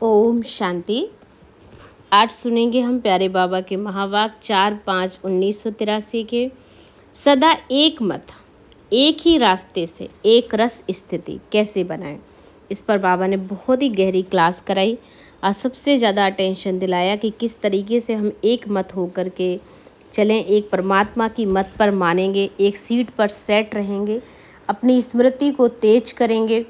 ओम शांति। आज सुनेंगे हम प्यारे बाबा के महावाक्य 4-5-1983 के। सदा एक मत, एक ही रास्ते से एक रस स्थिति कैसे बनाएं, इस पर बाबा ने बहुत ही गहरी क्लास कराई और सबसे ज़्यादा अटेंशन दिलाया कि किस तरीके से हम एक मत होकर के चलें, एक परमात्मा की मत पर मानेंगे, एक सीट पर सेट रहेंगे, अपनी स्मृति को तेज करेंगे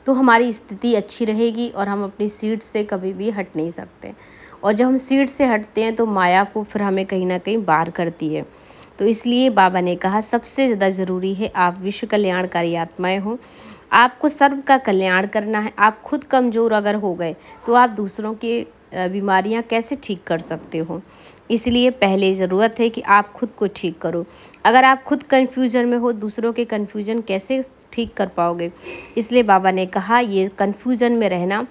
तो हमारी स्थिति अच्छी रहेगी और हम अपनी सीट से कभी भी हट नहीं सकते। और जब हम सीट से हटते हैं तो माया को फिर हमें कहीं ना कहीं बाहर करती है। तो इसलिए बाबा ने कहा सबसे ज़्यादा ज़रूरी है आप विश्व कल्याणकारी आत्माएं हो, आपको सर्व का कल्याण करना है। आप खुद कमज़ोर अगर हो गए तो आप दूसरों के बीमारियां कैसे ठीक कर सकते हो। इसलिए पहले ज़रूरत है कि आप खुद को ठीक करो। अगर आप खुद कन्फ्यूज़न में हो, दूसरों के कन्फ्यूज़न कैसे ठीक कर पाओगे। इसलिए बाबा ने कहा ये कन्फ्यूज़न में रहना,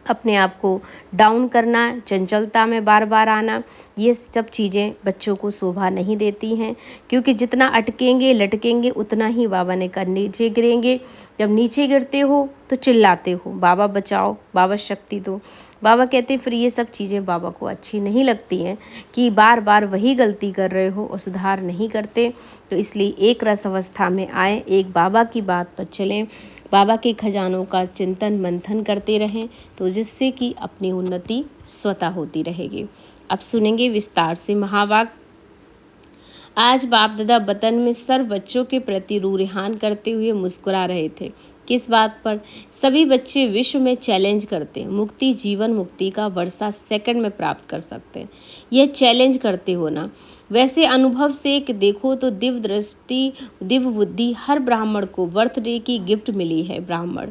अपने आप को डाउन करना, चंचलता में बार बार आना, ये सब चीज़ें बच्चों को शोभा नहीं देती हैं। क्योंकि जितना अटकेंगे लटकेंगे उतना ही बाबा ने कहा नीचे गिरेंगे। जब नीचे गिरते हो तो चिल्लाते हो बाबा बचाओ, बाबा शक्ति दो। बाबा कहते फिर ये सब चीज़ें बाबा को अच्छी नहीं लगती हैं कि बार बार वही गलती कर रहे हो और सुधार नहीं करते। तो इसलिए एक रस अवस्था में आए, एक बाबा की बात पर चलें, बाबा के खजानों का चिंतन मंथन करते रहें, तो जिससे कि अपनी उन्नति स्वतः होती रहेगी। अब सुनेंगे विस्तार से महावाक्य। आज बाप दादा वतन में सर्व बच्चों के प्रति रूहान करते हुए मुस्कुरा रहे थे। किस बात पर? सभी बच्चे विश्व में चैलेंज करते हैं, मुक्ति जीवन मुक्ति का वर्षा सेकंड में प्राप्त कर सकते हैं। यह चैलेंज करते हो ना। वैसे अनुभव से कि देखो तो दिव्य दृष्टि, दिव्य बुद्धि हर ब्राह्मण को बर्थडे की गिफ्ट मिली है। ब्राह्मण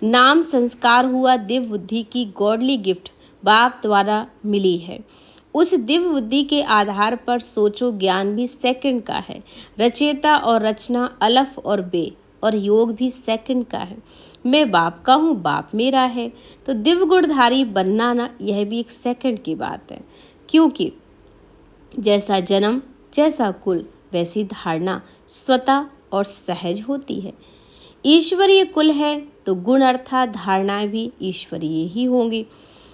नाम संस्कार हुआ, दिव्य बुद्धि की गॉडली गिफ्ट बाप द्वारा मिली है। उस दिव्य बुद्धि के आधार पर सोचो, ज्ञान भी सेकंड का है, रचेता और रचना अलफ और बे, और योग भी सेकंड का है। मैं बाप का हूँ, बाप मेरा है। तो दिव्य गुणधारी बनना ना, यह भी एक सेकंड की बात है। क्योंकि जैसा जन्म जैसा कुल वैसी धारणा स्वतः और सहज होती है। ईश्वरीय कुल है तो गुण अर्थात धारणाएं भी ईश्वरीय ही होंगी।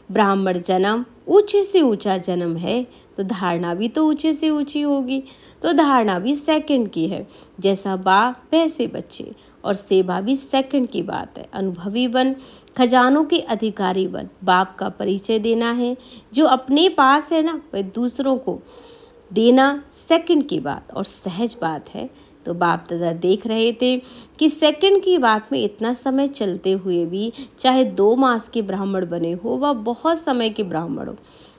ब्राह्मण जन्म ऊंचे से ऊंचा जन्म है तो धारणा भी तो ऊंचे से ऊंची होगी। तो धारणा भी सेकंड की है। जैसा बाप वैसे बच्चे, और सेवा भी सेकंड की बात है। अनुभवी बन, खजानों के अधिकारी बन, बाप का परिचय देना है। जो अपने पास है ना वह दूसरों को देना सेकंड की बात और सहज बात है। तो बाप दादा देख रहे थे कि सेकंड की बात में इतना समय चलते हुए भी चाहे 2 मास के ब्राह्मण बने हो व बहुत समय के ब्राह्मण हो,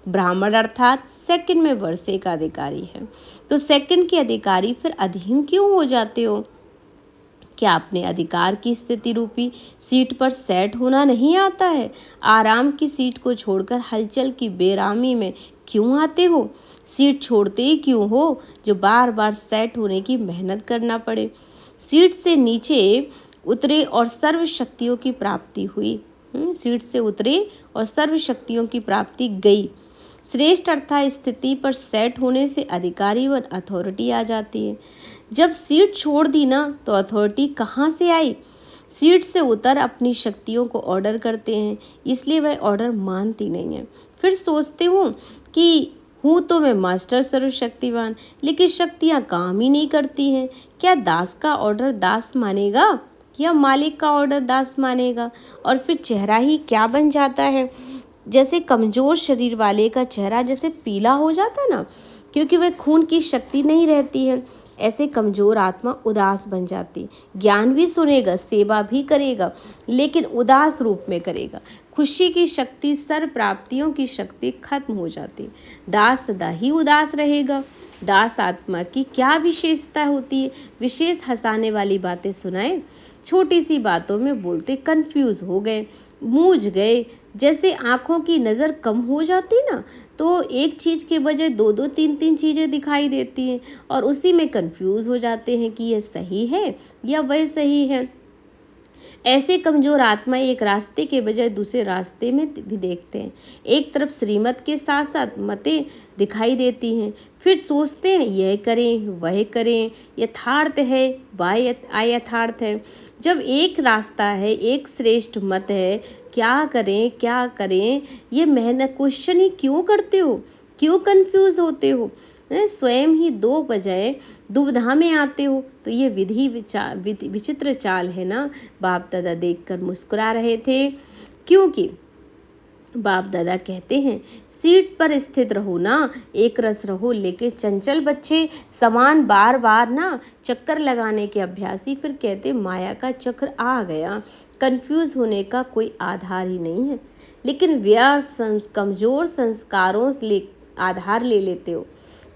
ब्राह्मण अर्थात सेकंड में वर्षे का अधिकारी है। तो सेकंड के अधिकारी फिर अधीन क्यों हो जाते हो? क्या अपने अधिकार की स्थिति रूपी सीट पर सेट होना नहीं आता है? आराम की सीट को छोड़कर हलचल की बेरामी में क्यों आते हो? सीट छोड़ते ही क्यों हो जो बार बार सेट होने की मेहनत करना पड़े? सीट से नीचे उतरे और सर्व शक्तियों की प्राप्ति हुई। सीट से उतरे और सर्व शक्तियों की प्राप्ति गई। श्रेष्ठ अर्थात स्थिति पर सेट होने से अधिकारी व अथॉरिटी आ जाती है। जब सीट छोड़ दी ना तो अथॉरिटी कहाँ से आई? सीट से उतर अपनी शक्तियों को ऑर्डर करते हैं, इसलिए वह ऑर्डर मानती नहीं है। फिर सोचते हूँ कि हूँ तो मैं मास्टर सर्वशक्तिवान, लेकिन शक्तियाँ काम ही नहीं करती हैं। क्या दास का ऑर्डर दास मानेगा या मालिक का ऑर्डर दास मानेगा? और फिर चेहरा ही क्या बन जाता है? जैसे कमजोर शरीर वाले का चेहरा जैसे पीला हो जाता है ना, क्योंकि वह खून की शक्ति नहीं रहती है। ऐसे कमजोर आत्मा उदास बन जाती। ज्ञान भी सुनेगा, सेवा भी करेगा, लेकिन उदास रूप में करेगा। खुशी की शक्ति, सर्व प्राप्तियों की शक्ति खत्म हो जाती। दास सदा ही उदास रहेगा। दास आत्मा की क्या विशेषता होती है? विशेष हंसाने वाली बातें सुनाए, छोटी सी बातों में बोलते कंफ्यूज हो गए, मूझ गए। जैसे आंखों की नज़र कम हो जाती ना, तो एक चीज़ के बजाय 2-2 3-3 चीज़ें दिखाई देती हैं और उसी में कंफ्यूज हो जाते हैं कि यह सही है या वह सही है। ऐसे कमजोर आत्मा एक रास्ते के बजाय दूसरे रास्ते में भी देखते हैं। एक तरफ श्रीमत के साथ साथ मतें दिखाई देती हैं, फिर सोचते हैं यह करें वह करें, यथार्थ है व अयथार्थ है। जब एक रास्ता है, एक श्रेष्ठ मत है क्या करें क्या करें, ये मेहनत क्वेश्चन ही क्यों करते हो, क्यों कंफ्यूज होते हो, स्वयं ही दो बजाय दुविधा में आते हो। तो ये विचित्र चाल है ना। बाप दादा देखकर मुस्कुरा रहे थे, क्योंकि बाप दादा कहते हैं सीट पर स्थित रहो ना, एक रस रहो। लेकिन चंचल बच्चे समान बार बार ना चक्कर लगाने के अभ्यासी फिर कहते माया का चक्र आ गया, कंफ्यूज होने का कोई आधार ही नहीं है। लेकिन व्यर्थ कमजोर संस्कारों आधार ले लेते हो।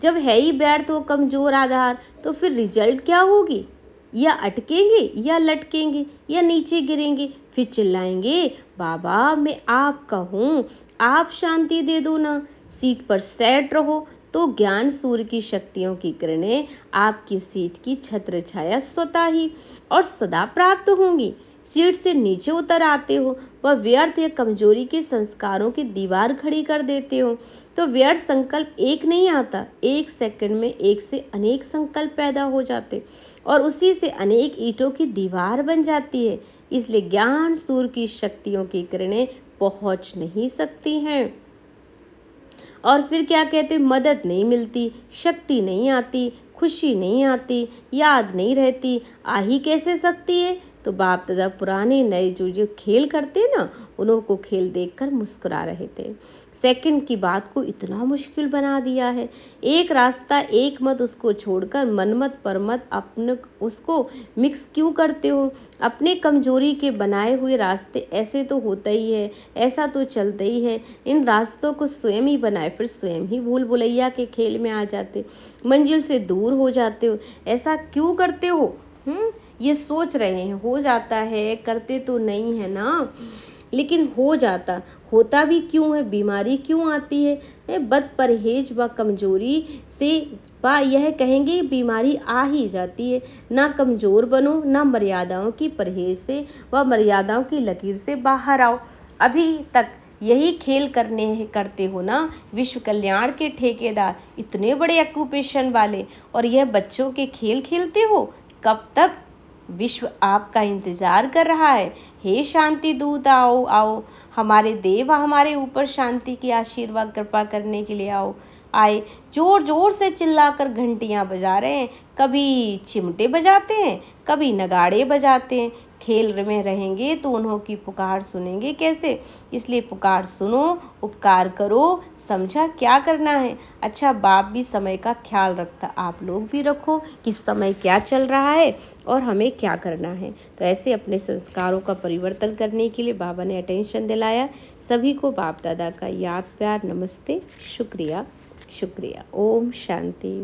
जब है ही व्यर्थ हो कमजोर आधार, तो फिर रिजल्ट क्या होगी, या अटकेंगे या लटकेंगे या नीचे गिरेंगे, फिर चिल्लाएंगे बाबा मैं आपका हूँ, आप शांति दे दो ना। सीट पर सेट रहो तो ज्ञान सूर्य की शक्तियों की किरणें आपकी सीट की छत्र छाया स्वतः ही और सदा प्राप्त होंगी। सीट से नीचे उतर आते हो, वह व्यर्थ या कमजोरी के संस्कारों की दीवार खड़ी कर देते हो। तो व्यर्थ संकल्प एक नहीं आता, एक सेकंड में एक से अनेक संकल्प पैदा हो जाते और उसी से अनेक ईंटों की दीवार बन जाती है। इसलिए ज्ञान सूर्य की शक्तियों की किरणें पहुंच नहीं सकती हैं। और फिर क्या कहते, मदद नहीं मिलती, शक्ति नहीं आती, खुशी नहीं आती, याद नहीं रहती, आ ही कैसे सकती है। तो बाप दादा पुराने नए जो खेल करते ना, उनको खेल देखकर मुस्कुरा रहे थे। सेकंड की बात को इतना मुश्किल बना दिया है। एक रास्ता एक मत उसको छोड़कर मनमत परमत अपने उसको मिक्स क्यों करते हो। अपने कमजोरी के बनाए हुए रास्ते ऐसे तो होता ही है, ऐसा तो चलता ही है। इन रास्तों को स्वयं ही बनाए, फिर स्वयं ही भूल भुलैया के खेल में आ जाते, मंजिल से दूर हो जाते हो। ऐसा क्यों करते हो? ये सोच रहे हैं हो जाता है, करते तो नहीं है ना, लेकिन हो जाता, होता भी क्यों है, बीमारी क्यों आती है? बद परहेज व कमजोरी से बा यह कहेंगे बीमारी आ ही जाती है। ना कमजोर बनो, ना मर्यादाओं की परहेज से व मर्यादाओं की लकीर से बाहर आओ। अभी तक यही खेल करते हो ना। विश्व कल्याण के ठेकेदार, इतने बड़े ऑक्यूपेशन वाले, और यह बच्चों के खेल खेलते हो। कब तक? विश्व आपका इंतजार कर रहा है। हे शांति दूत आओ आओ, हमारे देव हमारे ऊपर शांति की आशीर्वाद कृपा करने के लिए आए। जोर जोर से चिल्लाकर घंटियां बजा रहे हैं, कभी चिमटे बजाते हैं, कभी नगाड़े बजाते हैं। खेल में रहेंगे तो उन्हों की पुकार सुनेंगे कैसे? इसलिए पुकार सुनो, उपकार करो, समझा क्या करना है। अच्छा, बाप भी समय का ख्याल रखता, आप लोग भी रखो कि समय क्या चल रहा है और हमें क्या करना है। तो ऐसे अपने संस्कारों का परिवर्तन करने के लिए बाबा ने अटेंशन दिलाया। सभी को बाप दादा का याद प्यार नमस्ते, शुक्रिया शुक्रिया। ओम शांति।